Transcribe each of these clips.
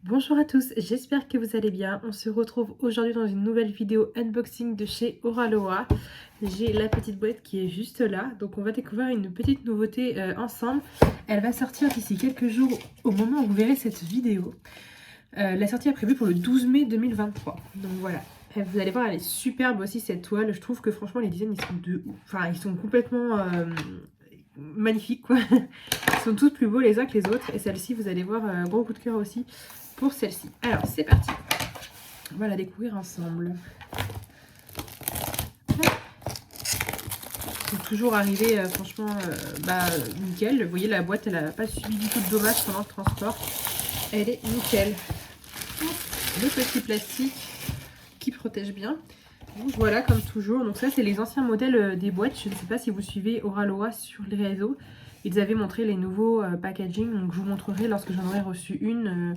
Bonjour à tous, j'espère que vous allez bien. On se retrouve aujourd'hui dans une nouvelle vidéo unboxing de chez Oraloa. J'ai la petite boîte qui est juste là, donc on va découvrir une petite nouveauté ensemble. Elle va sortir d'ici quelques jours au moment où vous verrez cette vidéo. La sortie est prévue pour le 12 mai 2023, donc voilà. Vous allez voir, elle est superbe aussi cette toile. Je trouve que franchement les designs ils sont complètement magnifiques quoi. Ils sont tous plus beaux les uns que les autres. Et celle-ci, vous allez voir, gros coup de cœur aussi pour celle-ci. Alors, c'est parti. On va la découvrir ensemble. Donc, toujours arrivé, franchement, nickel. Vous voyez, la boîte, elle n'a pas subi du tout de dommages pendant le transport. Elle est nickel. Le petit plastique qui protège bien. Donc voilà, comme toujours. Donc ça, c'est les anciens modèles des boîtes. Je ne sais pas si vous suivez Oraloa sur les réseaux. Ils avaient montré les nouveaux packaging. Donc je vous montrerai lorsque j'en aurai reçu une.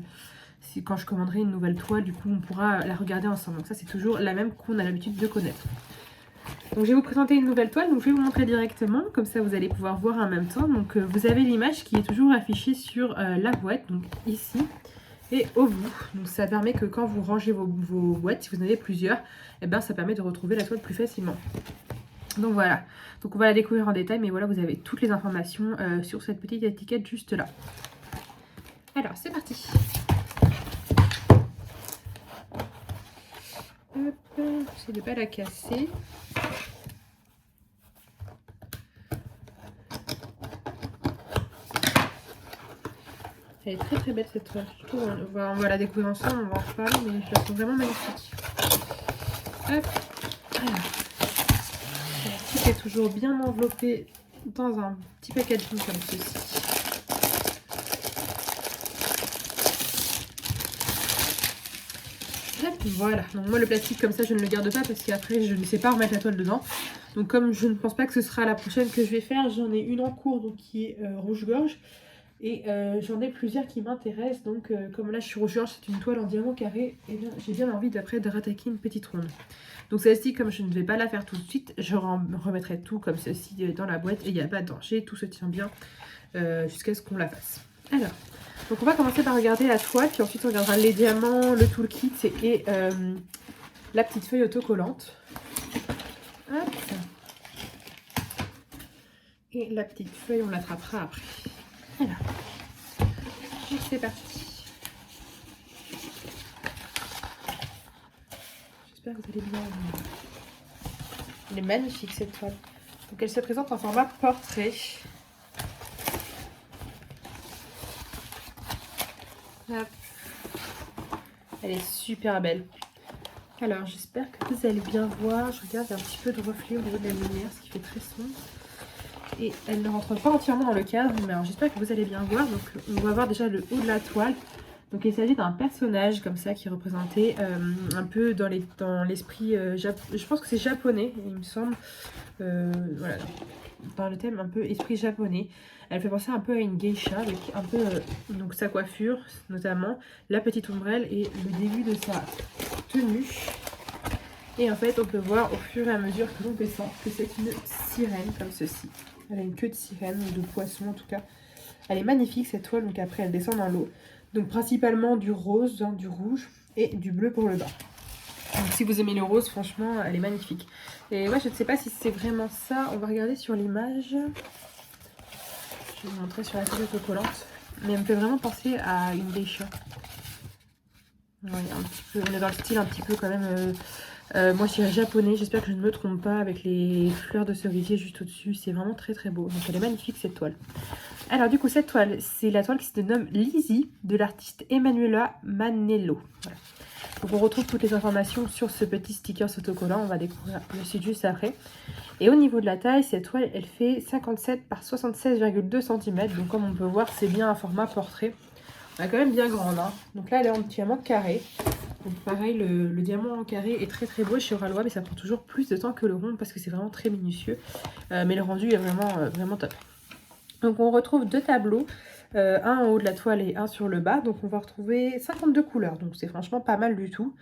Quand je commanderai une nouvelle toile, du coup, on pourra la regarder ensemble. Donc ça, c'est toujours la même qu'on a l'habitude de connaître. Donc je vais vous présenter une nouvelle toile. Donc je vais vous montrer directement. Comme ça, vous allez pouvoir voir en même temps. Donc vous avez l'image qui est toujours affichée sur la boîte. Donc ici. Et au bout, donc ça permet que quand vous rangez vos boîtes, si vous en avez plusieurs, et ben ça permet de retrouver la toile plus facilement. Donc voilà, donc on va la découvrir en détail, mais voilà, vous avez toutes les informations sur cette petite étiquette juste là. Alors c'est parti. Hop, j'essaie de ne pas la casser. Elle est très très belle cette toile. Je trouve, on va la découvrir ensemble, on va en reparler, mais je la trouve vraiment magnifique. Hop. Alors, tout est toujours bien enveloppé dans un petit packaging comme ceci. Hop, voilà. Donc moi le plastique comme ça je ne le garde pas parce qu'après je ne sais pas remettre la toile dedans. Donc comme je ne pense pas que ce sera la prochaine que je vais faire, j'en ai une en cours donc qui est rouge-gorge. Et j'en ai plusieurs qui m'intéressent, donc comme là je suis rouge-gorge, c'est une toile en diamant carré, et bien j'ai bien envie d'après de rattaquer une petite ronde. Donc celle-ci, comme je ne vais pas la faire tout de suite, je remettrai tout comme ceci dans la boîte, et il n'y a pas de danger, tout se tient bien jusqu'à ce qu'on la fasse. Alors, donc on va commencer par regarder la toile, puis ensuite on regardera les diamants, le toolkit et la petite feuille autocollante. Hop. Et la petite feuille, on l'attrapera après. Alors, c'est parti. J'espère que vous allez bien. Elle est magnifique cette toile. Donc elle se présente en format portrait. Hop. Elle est super belle. Alors j'espère que vous allez bien voir. Je regarde, il y a un petit peu de reflet au niveau de la lumière, ce qui fait très sombre. Et elle ne rentre pas entièrement dans le cadre, mais alors j'espère que vous allez bien voir. Donc on va voir déjà le haut de la toile. Donc il s'agit d'un personnage comme ça qui est représenté un peu dans l'esprit, je pense que c'est japonais il me semble, voilà, dans le thème un peu esprit japonais. Elle fait penser un peu à une geisha avec un peu donc sa coiffure notamment, la petite ombrelle et le début de sa tenue. Et en fait on peut voir au fur et à mesure que l'on descend que c'est une sirène comme ceci. Elle a une queue de sirène ou de poisson en tout cas. Elle est magnifique cette toile, donc après elle descend dans l'eau. Donc principalement du rose, du rouge et du bleu pour le bas. Donc si vous aimez le rose, franchement, elle est magnifique. Et ouais, je ne sais pas si c'est vraiment ça. On va regarder sur l'image. Je vais vous montrer sur la feuille autocollante. Mais elle me fait vraiment penser à une geisha. Ouais, un petit peu, on est dans le style un petit peu quand même... moi je dirais japonais, j'espère que je ne me trompe pas, avec les fleurs de cerisier juste au-dessus. C'est vraiment très très beau. Donc elle est magnifique cette toile. Alors du coup cette toile, c'est la toile qui se nomme Lizzie de l'artiste Emanuela Manello. Voilà. Donc on retrouve toutes les informations sur ce petit sticker autocollant, on va découvrir le site juste après. Et au niveau de la taille, cette toile elle fait 57 par 76,2 cm. Donc comme on peut voir, c'est bien un format portrait. Elle est quand même bien grande, hein. Donc là elle est en diamant carré. Donc pareil, le diamant en carré est très très beau chez Oraloa, mais ça prend toujours plus de temps que le rond parce que c'est vraiment très minutieux. Mais le rendu est vraiment top. Donc on retrouve deux tableaux, un en haut de la toile et un sur le bas. Donc on va retrouver 52 couleurs, donc c'est franchement pas mal du tout.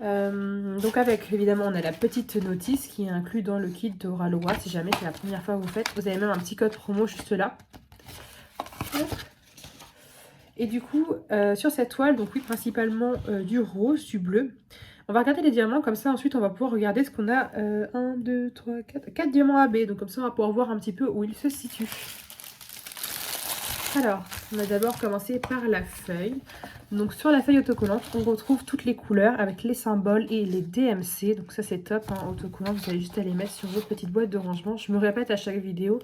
Donc avec, évidemment, on a la petite notice qui est inclue dans le kit d'Oraloa. Si jamais c'est la première fois que vous faites, vous avez même un petit code promo juste là. Et du coup, sur cette toile, donc oui, principalement du rose, du bleu. On va regarder les diamants, comme ça ensuite on va pouvoir regarder ce qu'on a. 1, 2, 3, 4 diamants AB. Donc comme ça on va pouvoir voir un petit peu où ils se situent. Alors, on va d'abord commencer par la feuille. Donc sur la feuille autocollante, on retrouve toutes les couleurs avec les symboles et les DMC. Donc ça c'est top, hein, autocollant, vous avez juste à les mettre sur votre petite boîte de rangement. Je me répète à chaque vidéo,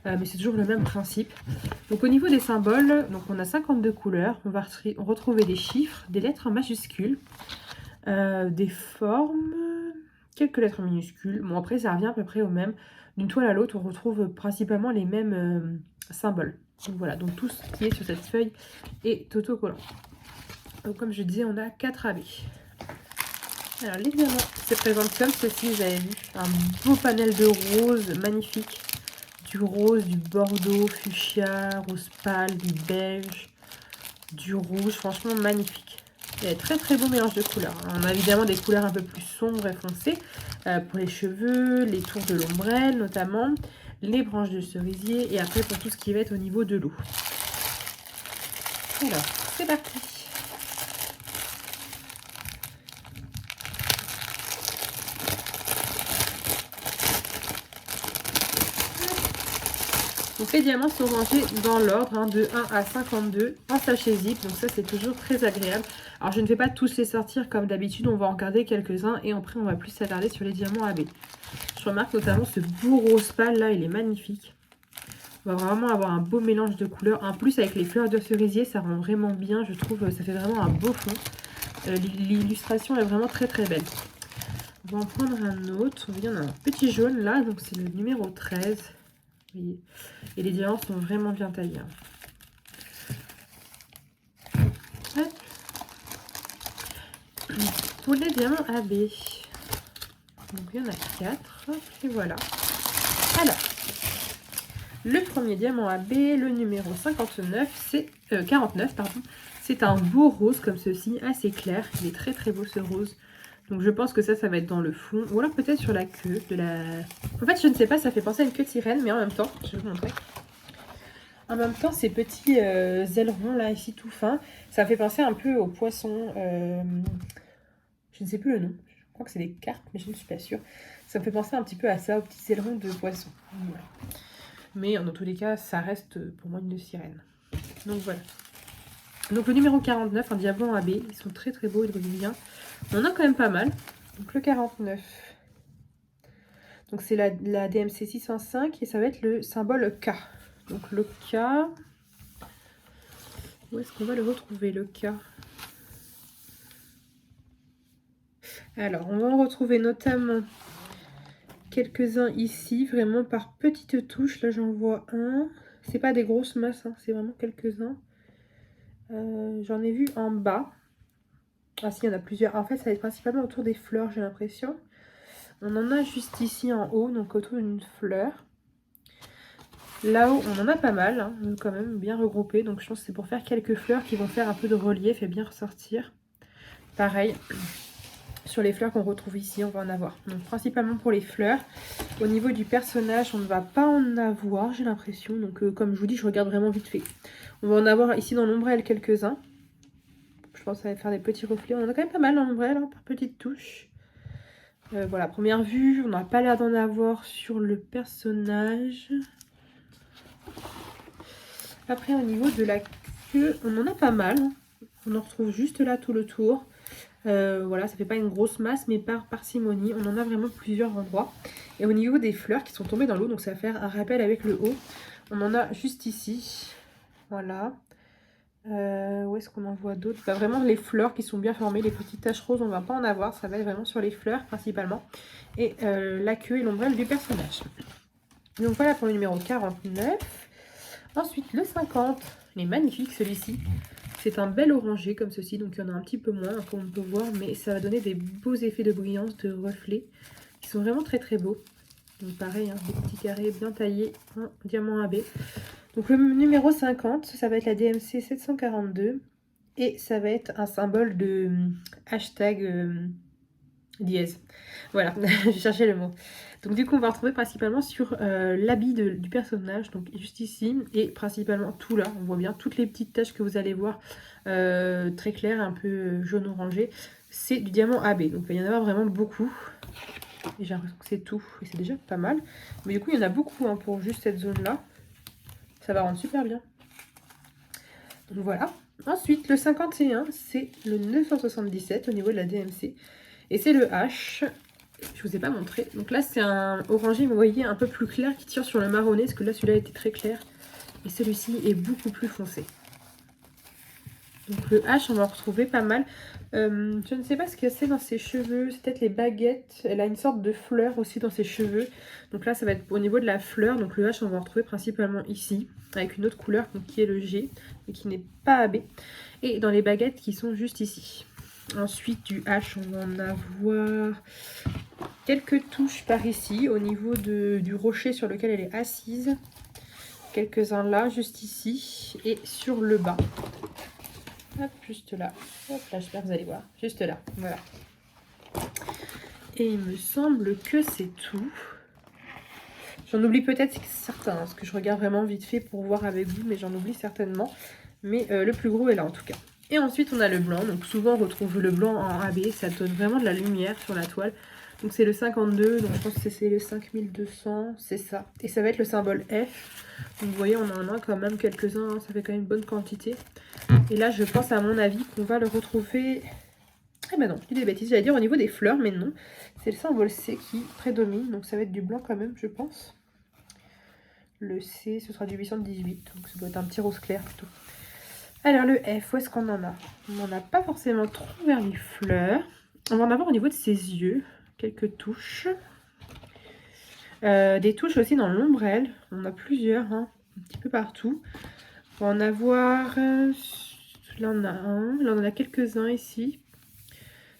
mais c'est toujours le même principe. Donc au niveau des symboles, donc on a 52 couleurs. On va retrouver des chiffres, des lettres en majuscules, des formes, quelques lettres minuscules. Bon après ça revient à peu près au même. D'une toile à l'autre, on retrouve principalement les mêmes symboles. Donc voilà, donc tout ce qui est sur cette feuille est autocollant. Donc comme je disais, on a 4 AB. Alors les diamants se présentent comme ceci, vous avez vu, un beau panel de rose magnifique. Du rose, du bordeaux, fuchsia, rose pâle, du beige, du rouge, franchement magnifique. Il y a un très très beau mélange de couleurs. On a évidemment des couleurs un peu plus sombres et foncées pour les cheveux, les tours de l'ombrelle notamment, les branches de cerisier et après pour tout ce qui va être au niveau de l'eau. Alors, c'est parti. Donc les diamants sont rangés dans l'ordre, hein, de 1 à 52 en sachet zip, donc ça c'est toujours très agréable. Alors je ne vais pas tous les sortir comme d'habitude, on va en garder quelques-uns et après on va plus s'attarder sur les diamants AB. Je remarque notamment ce beau rose pâle là, il est magnifique. On va vraiment avoir un beau mélange de couleurs. En plus avec les fleurs de cerisier, ça rend vraiment bien, je trouve, ça fait vraiment un beau fond. L'illustration est vraiment très très belle. On va en prendre un autre, il y en a un petit jaune là, donc c'est le numéro 13. Et les diamants sont vraiment bien taillés. Hop. Pour les diamants AB, donc il y en a 4. Et voilà. Alors, le premier diamant AB, le numéro 49, pardon. C'est un beau rose comme ceci, assez clair. Il est très très beau ce rose. Donc je pense que ça va être dans le fond. Ou alors peut-être sur la queue de la... En fait, je ne sais pas, ça fait penser à une queue de sirène, mais en même temps, je vais vous montrer. En même temps, ces petits ailerons là, ici, tout fins, ça fait penser un peu aux poissons. Je ne sais plus le nom. Je crois que c'est des carpes, mais je ne suis pas sûre. Ça me fait penser un petit peu à ça, aux petits ailerons de poissons. Voilà. Mais dans tous les cas, ça reste pour moi une sirène. Donc voilà. Donc le numéro 49, un diamant AB, ils sont très très beaux, ils brillent bien. On en a quand même pas mal. Donc le 49. Donc c'est la DMC 605 et ça va être le symbole K. Donc le K. Où est-ce qu'on va le retrouver, le K? Alors, on va en retrouver notamment quelques-uns ici, vraiment par petites touches. Là, j'en vois un. C'est pas des grosses masses, hein, c'est vraiment quelques-uns. J'en ai vu en bas. Ah si, il y en a plusieurs. En fait, ça va être principalement autour des fleurs, j'ai l'impression. On en a juste ici en haut, donc autour d'une fleur. Là-haut, on en a pas mal, hein, quand même, bien regroupés. Donc je pense que c'est pour faire quelques fleurs qui vont faire un peu de relief et bien ressortir. Pareil, sur les fleurs qu'on retrouve ici, on va en avoir. Donc principalement pour les fleurs. Au niveau du personnage, on ne va pas en avoir, j'ai l'impression. Donc comme je vous dis, je regarde vraiment vite fait. On va en avoir ici dans l'ombrelle quelques-uns. Je pense que ça va faire des petits reflets. On en a quand même pas mal dans l'ombrelle, hein, par petites touches. Voilà, première vue, on n'a pas l'air d'en avoir sur le personnage. Après, au niveau de la queue, on en a pas mal. On en retrouve juste là tout le tour. Voilà, ça fait pas une grosse masse, mais par parcimonie, on en a vraiment plusieurs endroits. Et au niveau des fleurs qui sont tombées dans l'eau, donc ça va faire un rappel avec le haut. On en a juste ici. Voilà. Où est-ce qu'on en voit d'autres? Bah, vraiment les fleurs qui sont bien formées, les petites taches roses, on va pas en avoir. Ça va être vraiment sur les fleurs principalement. Et la queue et l'ombrelle du personnage. Donc voilà pour le numéro 49. Ensuite, le 50, il est magnifique celui-ci. C'est un bel orangé comme ceci, donc il y en a un petit peu moins, comme on peut voir, mais ça va donner des beaux effets de brillance, de reflets, qui sont vraiment très très beaux. Donc pareil, hein, des petits carrés bien taillés en diamant AB. Donc le numéro 50, ça va être la DMC 742, et ça va être un symbole de hashtag dièse. Voilà, je cherchais le mot. Donc du coup on va retrouver principalement sur l'habit du personnage, donc juste ici, et principalement tout là, on voit bien toutes les petites taches que vous allez voir très claires, un peu jaune orangé, c'est du diamant AB, donc il va y en avoir vraiment beaucoup. Et j'ai l'impression que c'est tout, et c'est déjà pas mal. Mais du coup il y en a beaucoup hein, pour juste cette zone là, ça va rendre super bien. Donc voilà. Ensuite le 51 c'est le 977 au niveau de la DMC, et c'est le H. Je vous ai pas montré. Donc là, c'est un orangé, vous voyez, un peu plus clair qui tire sur le marronné. Parce que là, celui-là était très clair. Et celui-ci est beaucoup plus foncé. Donc le H, on va en retrouver pas mal. Je ne sais pas ce qu'il y a c'est dans ses cheveux. C'est peut-être les baguettes. Elle a une sorte de fleur aussi dans ses cheveux. Donc là, ça va être au niveau de la fleur. Donc le H, on va en retrouver principalement ici. Avec une autre couleur donc, qui est le G. Et qui n'est pas AB. Et dans les baguettes qui sont juste ici. Ensuite, du H, on va en avoir quelques touches par ici, au niveau du rocher sur lequel elle est assise. Quelques-uns là, juste ici, et sur le bas. Hop, juste là. Hop là, j'espère que vous allez voir. Juste là, voilà. Et il me semble que c'est tout. J'en oublie peut-être certains, parce que je regarde vraiment vite fait pour voir avec vous, mais j'en oublie certainement. Mais le plus gros est là en tout cas. Et ensuite on a le blanc, donc souvent on retrouve le blanc en AB, ça donne vraiment de la lumière sur la toile. Donc c'est le 52, donc je pense que c'est le 5200, c'est ça. Et ça va être le symbole F. Donc vous voyez on en a quand même quelques-uns, hein, ça fait quand même une bonne quantité. Et là je pense à mon avis qu'on va le retrouver... Ah ben non, je dis des bêtises, j'allais dire au niveau des fleurs, mais non. C'est le symbole C qui prédomine, donc ça va être du blanc quand même je pense. Le C ce sera du 818, donc ça doit être un petit rose clair plutôt. Alors le F, où est-ce qu'on en a? On n'en a pas forcément trop vers les fleurs. On va en avoir au niveau de ses yeux. Quelques touches. Des touches aussi dans l'ombrelle. On a plusieurs, hein, un petit peu partout. On va en avoir... là on a un. Là on en a quelques-uns ici.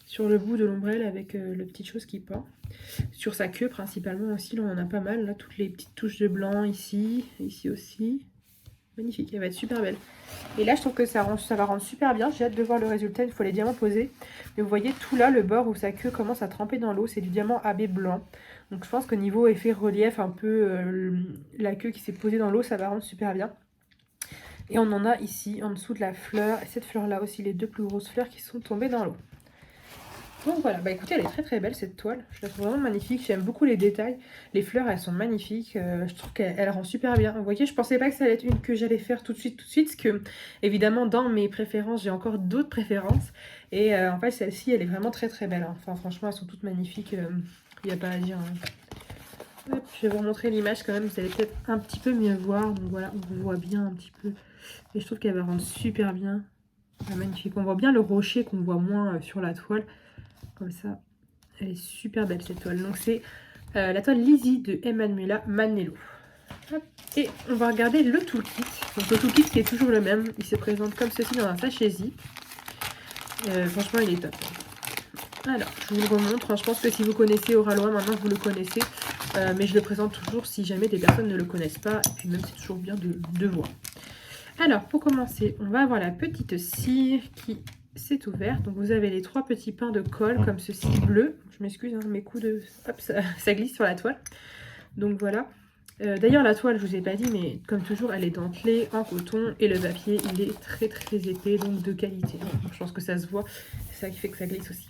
Sur le bout de l'ombrelle avec le petit chose qui pend. Sur sa queue principalement aussi, là on en a pas mal. Là toutes les petites touches de blanc ici. Ici aussi. Magnifique, elle va être super belle. Et là, je trouve que ça va rendre super bien. J'ai hâte de voir le résultat une fois les diamants posés. Mais vous voyez tout là, le bord où sa queue commence à tremper dans l'eau, c'est du diamant AB blanc. Donc je pense que niveau effet relief, un peu la queue qui s'est posée dans l'eau, ça va rendre super bien. Et on en a ici, en dessous de la fleur. Et cette fleur-là aussi, les deux plus grosses fleurs qui sont tombées dans l'eau. Donc voilà, bah écoutez, elle est très très belle cette toile, je la trouve vraiment magnifique, j'aime beaucoup les détails, les fleurs elles sont magnifiques, je trouve qu'elle rend super bien. Vous voyez, je pensais pas que ça allait être une que j'allais faire tout de suite, parce que évidemment dans mes préférences, j'ai encore d'autres préférences, et en fait celle-ci elle est vraiment très très belle, hein. Enfin franchement elles sont toutes magnifiques, il n'y a pas à dire. Hein. Hop, je vais vous montrer l'image quand même, vous allez peut-être un petit peu mieux voir, donc voilà, on voit bien un petit peu, et je trouve qu'elle va rendre super bien, magnifique, on voit bien le rocher qu'on voit moins sur la toile. Comme ça, elle est super belle cette toile. Donc c'est la toile Lizzie de Emanuela Manello. Hop. Et on va regarder le toolkit. Donc le toolkit qui est toujours le même. Il se présente comme ceci dans un sachet zip. Franchement il est top. Alors je vous le remontre. Je pense que si vous connaissez Oralois maintenant vous le connaissez. Mais je le présente toujours si jamais des personnes ne le connaissent pas. Et puis même c'est toujours bien de voir. Alors pour commencer on va avoir la petite cire qui... c'est ouvert, donc vous avez les trois petits pains de colle comme ceci bleu. Je m'excuse, hein, mes coups de... Hop, ça glisse sur la toile. Donc voilà. D'ailleurs la toile, je vous ai pas dit, mais comme toujours, elle est dentelée en coton et le papier, il est très très épais, donc de qualité. Donc, je pense que ça se voit, c'est ça qui fait que ça glisse aussi.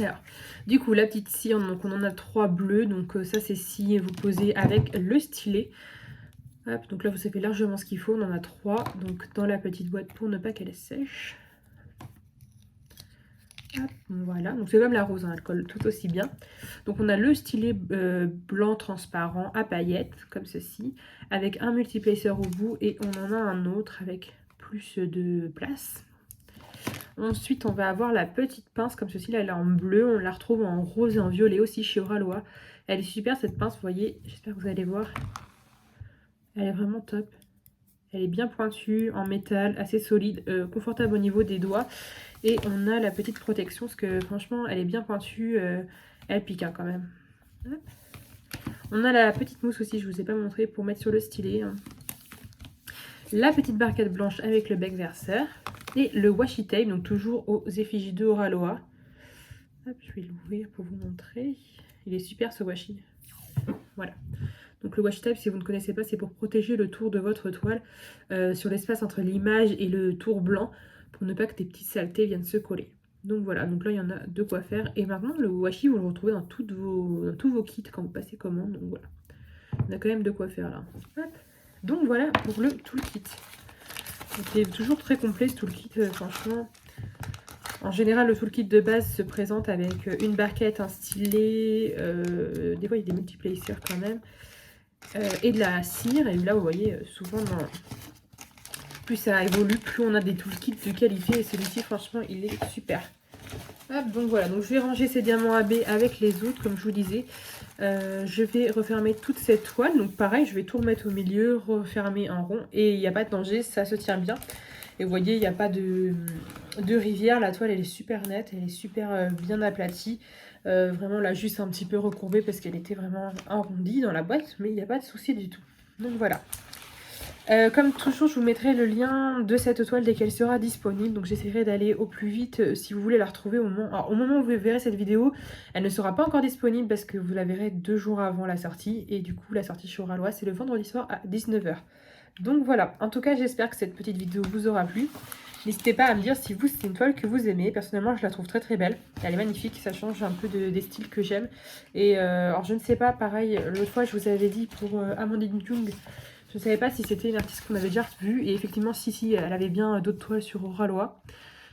Alors, du coup, la petite scie, donc on en a trois bleus, donc ça c'est scie et vous posez avec le stylet. Hop, donc là vous savez largement ce qu'il faut, on en a trois, donc dans la petite boîte pour ne pas qu'elle sèche. Hop, voilà, donc c'est comme la rose, hein, elle colle tout aussi bien. Donc on a le stylet blanc transparent à paillettes, comme ceci, avec un multiplaceur au bout et on en a un autre avec plus de place. Ensuite on va avoir la petite pince comme ceci, là elle est en bleu, on la retrouve en rose et en violet aussi chez Oralois. Elle est super cette pince, vous voyez, j'espère que vous allez voir. Elle est vraiment top. Elle est bien pointue, en métal, assez solide, confortable au niveau des doigts. Et on a la petite protection, parce que franchement, elle est bien pointue, elle pique hein, quand même. Hop. On a la petite mousse aussi, je ne vous ai pas montré, pour mettre sur le stylet. Hein. La petite barquette blanche avec le bec verseur. Et le washi tape, donc toujours aux effigies de Oralois. Hop, je vais l'ouvrir pour vous montrer. Il est super ce washi. Voilà. Donc le washi tape, si vous ne connaissez pas, c'est pour protéger le tour de votre toile sur l'espace entre l'image et le tour blanc pour ne pas que des petites saletés viennent se coller. Donc voilà, donc là il y en a de quoi faire. Et maintenant le washi, vous le retrouvez dans tous vos kits quand vous passez commande. Donc voilà, on a quand même de quoi faire là. Hop. Donc voilà pour le toolkit. Il est toujours très complet ce toolkit, franchement. En général, le toolkit de base se présente avec une barquette, un stylet, des fois il y a des multiplacers quand même, et de la cire. Et là, vous voyez, souvent, plus ça évolue, plus on a des toolkits de qualité. Et celui-ci, franchement, il est super. Hop, donc voilà, donc je vais ranger ces diamants AB avec les autres, comme je vous disais. Je vais refermer toute cette toile. Donc pareil, je vais tout remettre au milieu, refermer en rond. Et il n'y a pas de danger, ça se tient bien. Et vous voyez, il n'y a pas de rivière. La toile, elle est super nette, elle est super bien aplatie. Vraiment là, juste un petit peu recourbée parce qu'elle était vraiment arrondie dans la boîte. Mais il n'y a pas de souci du tout. Donc voilà. Comme toujours, je vous mettrai le lien de cette toile dès qu'elle sera disponible. Donc j'essaierai d'aller au plus vite si vous voulez la retrouver au moment... Alors, au moment où vous verrez cette vidéo, elle ne sera pas encore disponible parce que vous la verrez 2 jours avant la sortie. Et du coup, la sortie chez Oralois, c'est le vendredi soir à 19 h. Donc voilà, en tout cas j'espère que cette petite vidéo vous aura plu. N'hésitez pas à me dire si vous c'est une toile que vous aimez. Personnellement je la trouve très très belle. Elle est magnifique, ça change un peu des styles que j'aime. Et alors je ne sais pas, pareil, l'autre fois je vous avais dit pour Amandine Jung, je ne savais pas si c'était une artiste qu'on avait déjà vue. Et effectivement si, elle avait bien d'autres toiles sur Oralois.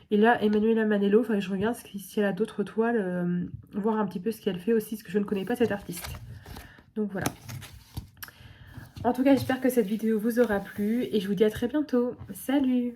Et là Emmanuela Manello, enfin je regarde si elle a d'autres toiles, voir un petit peu ce qu'elle fait aussi, parce que je ne connais pas cette artiste. Donc voilà. En tout cas, j'espère que cette vidéo vous aura plu et je vous dis à très bientôt. Salut!